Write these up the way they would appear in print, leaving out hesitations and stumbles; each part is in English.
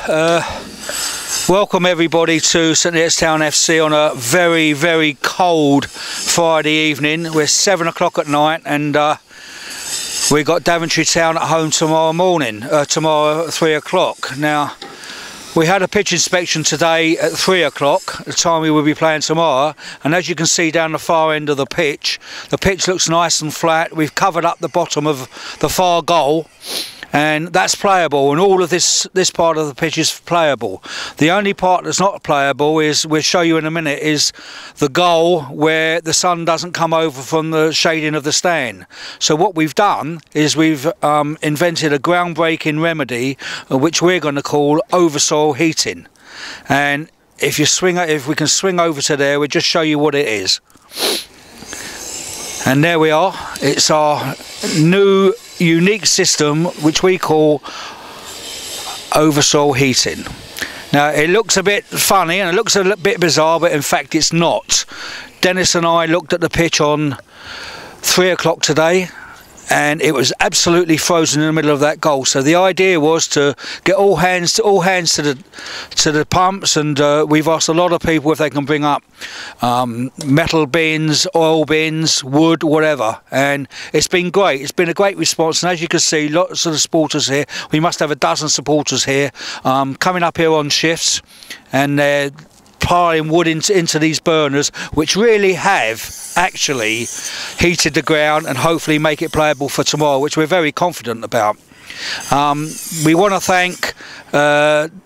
Welcome everybody to SNTFCTV on a very, very cold Friday evening. We're 7 o'clock at night and we got Daventry Town at home tomorrow morning, tomorrow at 3 o'clock. Now, we had a pitch inspection today at 3 o'clock, the time we will be playing tomorrow, and as you can see down the far end of the pitch looks nice and flat. We've covered up the bottom of the far goal, and that's playable, and all of this part of the pitch is playable. The only part that's not playable is, we'll show you in a minute, is the goal where the sun doesn't come over from the shading of the stand. So what we've done is we've invented a groundbreaking remedy, which we're going to call oversoil heating. And if we can swing over to there, we'll just show you what it is. And there we are. It's our new unique system which we call oversoil heating. Now, it looks a bit funny and it looks a bit bizarre, but in fact it's not. Dennis and I looked at the pitch on 3 o'clock today, and it was absolutely frozen in the middle of that goal. So the idea was to get all hands to the pumps, and we've asked a lot of people if they can bring up metal bins, oil bins, wood, whatever, and it's been great. It's been a great response, and as you can see, lots of the supporters here. We must have a dozen supporters here coming up here on shifts, and they're piling wood into these burners, which really have actually heated the ground and hopefully make it playable for tomorrow, which we're very confident about. We want to thank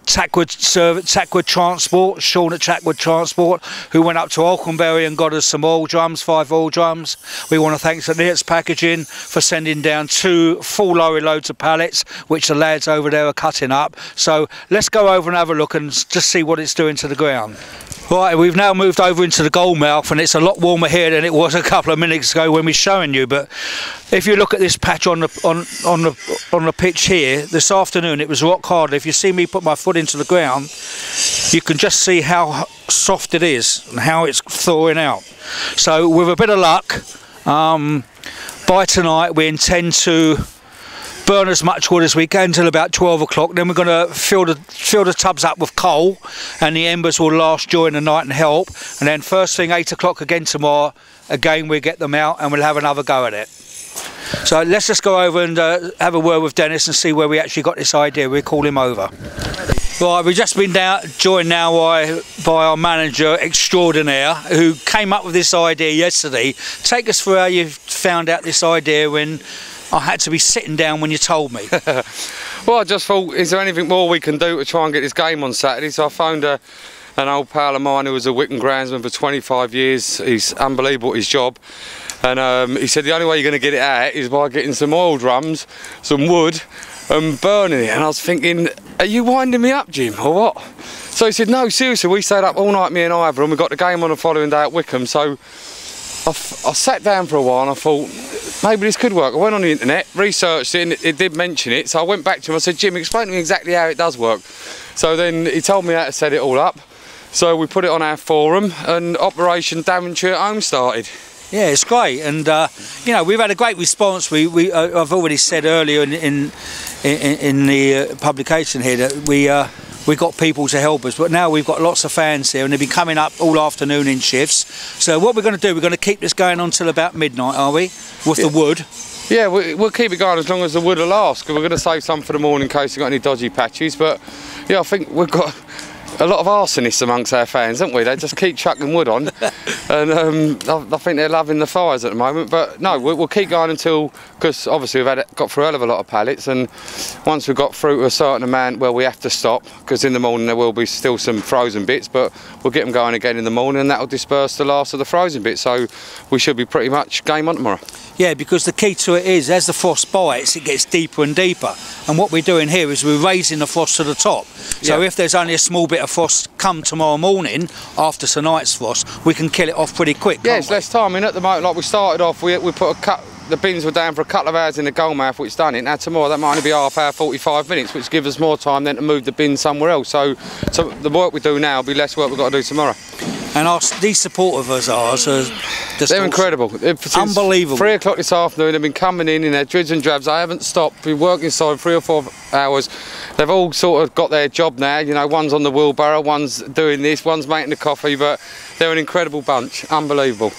Tackwood Transport, Sean at Tackwood Transport, who went up to Alconbury and got us some oil drums, 5 oil drums. We want to thank SNTFCTV Packaging for sending down 2 full lorry loads of pallets, which the lads over there are cutting up. So let's go over and have a look and just see what it's doing to the ground. Right, we've now moved over into the goal mouth, and it's a lot warmer here than it was a couple of minutes ago when we were showing you. But if you look at this patch on the pitch here this afternoon, it was rock hard. If you see me put my foot into the ground, you can just see how soft it is and how it's thawing out. So with a bit of luck, by tonight we intend to burn as much wood as we can until about 12 o'clock. Then we're going to fill the tubs up with coal, and the embers will last during the night and help. And then first thing 8 o'clock again tomorrow, again we'll get them out and we'll have another go at it. So let's just go over and have a word with Dennis and see where we actually got this idea. We'll call him over. Right, we've just been joined now by our manager extraordinaire, who came up with this idea yesterday. Take us through how you found out this idea when I had to be sitting down when you told me. Well, I just thought, is there anything more we can do to try and get this game on Saturday? So I phoned an old pal of mine who was a Wickham groundsman for 25 years. He's unbelievable at his job. And he said the only way you're going to get it out is by getting some oil drums, some wood, and burning it. And I was thinking, are you winding me up, Jim, or what? So he said, no, seriously, we stayed up all night, me and Ivor, and we got the game on the following day at Wickham. So I sat down for a while and I thought, maybe this could work. I went on the internet, researched it, and it did mention it. So I went back to him, I said, Jim, explain to me exactly how it does work. So then he told me how to set it all up. So we put it on our forum, and Operation Daventry at home started. Yeah, it's great, and you know, we've had a great response. I've already said earlier in the publication here that we got people to help us, but now we've got lots of fans here, and they've been coming up all afternoon in shifts. So what we're going to do, we're going to keep this going on till about midnight, are we? With the wood. Yeah, we'll keep it going as long as the wood will last, because we're going to save some for the morning in case we've got any dodgy patches. But yeah, I think we've got a lot of arsonists amongst our fans, haven't we? They just keep chucking wood on, and I think they're loving the fires at the moment. But no, we'll keep going until, because obviously we've got through a hell of a lot of pallets, and once we've got through to a certain amount, well, we have to stop, because in the morning there will be still some frozen bits, but we'll get them going again in the morning, and that will disperse the last of the frozen bits. So we should be pretty much game on tomorrow. Yeah, because the key to it is, as the frost bites, it gets deeper and deeper. And what we're doing here is we're raising the frost to the top. So if there's only a small bit of frost come tomorrow morning, after tonight's frost, we can kill it off pretty quick, yeah, it's less time. I mean, at the moment, like we started off, we put the bins were down for a couple of hours in the goal mouth, which done it. Now tomorrow that might only be half hour, 45 minutes, which gives us more time then to move the bin somewhere else. So the work we do now will be less work we've got to do tomorrow. And these supporters of ours are just they're incredible. Unbelievable. 3 o'clock this afternoon, they've been coming in their dribs and drabs. They haven't stopped. Been working inside 3 or 4 hours. They've all sort of got their job now. You know, one's on the wheelbarrow, one's doing this, one's making the coffee. But they're an incredible bunch. Unbelievable.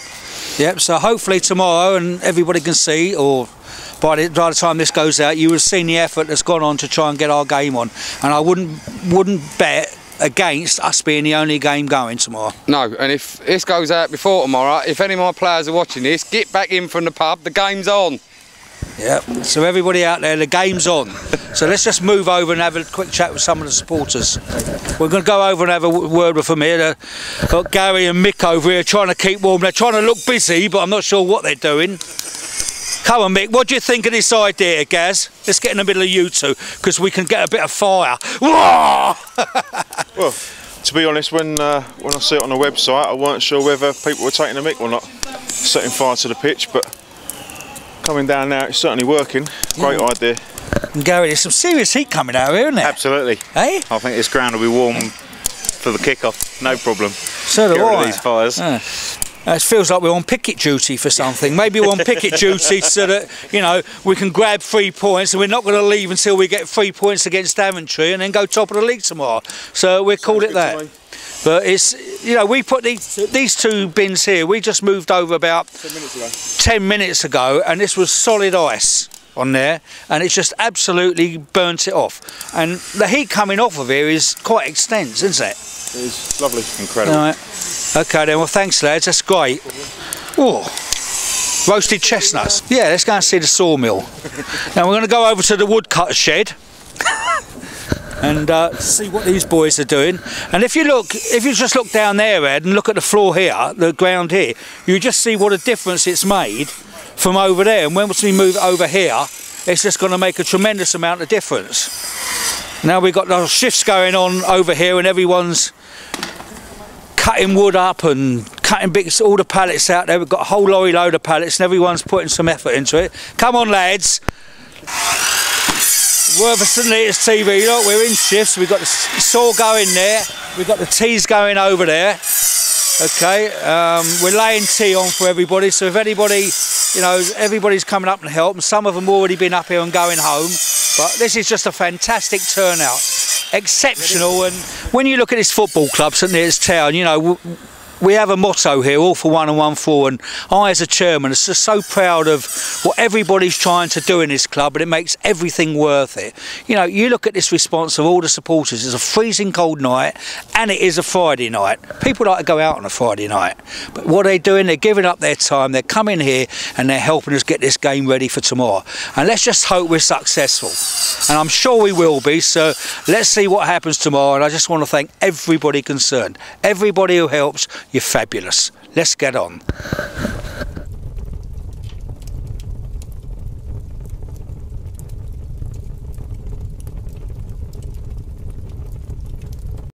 Yep. So hopefully tomorrow, and everybody can see, or by the time this goes out, you will have seen the effort that's gone on to try and get our game on. And I wouldn't bet against us being the only game going tomorrow. No, and if this goes out before tomorrow, if any of my players are watching this, get back in from the pub, the game's on. Yep, so everybody out there, the game's on. So let's just move over and have a quick chat with some of the supporters. We're going to go over and have a word with them here. Got Gary and Mick over here trying to keep warm. They're trying to look busy, but I'm not sure what they're doing. Come on, Mick, what do you think of this idea, Gaz? Let's get in the middle of you two, because we can get a bit of fire. Well, to be honest, when I see it on the website, I weren't sure whether people were taking the mick or not, setting fire to the pitch, but coming down now, it's certainly working. Great idea. And Gary, there's some serious heat coming out here, isn't there? Absolutely. Hey? I think this ground will be warm for the kick-off, no problem. So do Get rid I. of these fires. It feels like we're on picket duty for something. Maybe we're on picket duty so that, you know, we can grab 3 points, and we're not going to leave until we get 3 points against Daventry and then go top of the league tomorrow. So we'll call it that. But it's, you know, we put these 2 bins here. We just moved over about 10 minutes ago, and this was solid ice on there, and it's just absolutely burnt it off. And the heat coming off of here is quite extensive, isn't it? It is lovely, incredible. All right. Okay then, well thanks lads, that's great. Oh, roasted chestnuts. Yeah, let's go and see the sawmill. Now we're going to go over to the woodcutter shed and see what these boys are doing. And if you just look down there, Ed, and look at the floor here, the ground here, you just see what a difference it's made from over there. And once we move it over here, it's just going to make a tremendous amount of difference. Now we've got those shifts going on over here, and everyone's cutting wood up and cutting bits, all the pallets out there. We've got a whole lorry load of pallets, and everyone's putting some effort into it. Come on lads, we're for SNTFCTV. Look, we're in shifts. We've got the saw going there, we've got the teas going over there. Okay, we're laying tea on for everybody, so if anybody, you know, everybody's coming up and help, and some of them already been up here and going home. But this is just a fantastic turnout, exceptional. And when you look at this football club, St Neots Town, you know, we have a motto here, all for one and one for, and I as a chairman is just so proud of what everybody's trying to do in this club, and it makes everything worth it. You know, you look at this response of all the supporters. It's a freezing cold night, and it is a Friday night. People like to go out on a Friday night, but what they're doing, they're giving up their time, they're coming here and they're helping us get this game ready for tomorrow. And let's just hope we're successful, and I'm sure we will be. So let's see what happens tomorrow, and I just want to thank everybody concerned, everybody who helps. You're fabulous. Let's get on.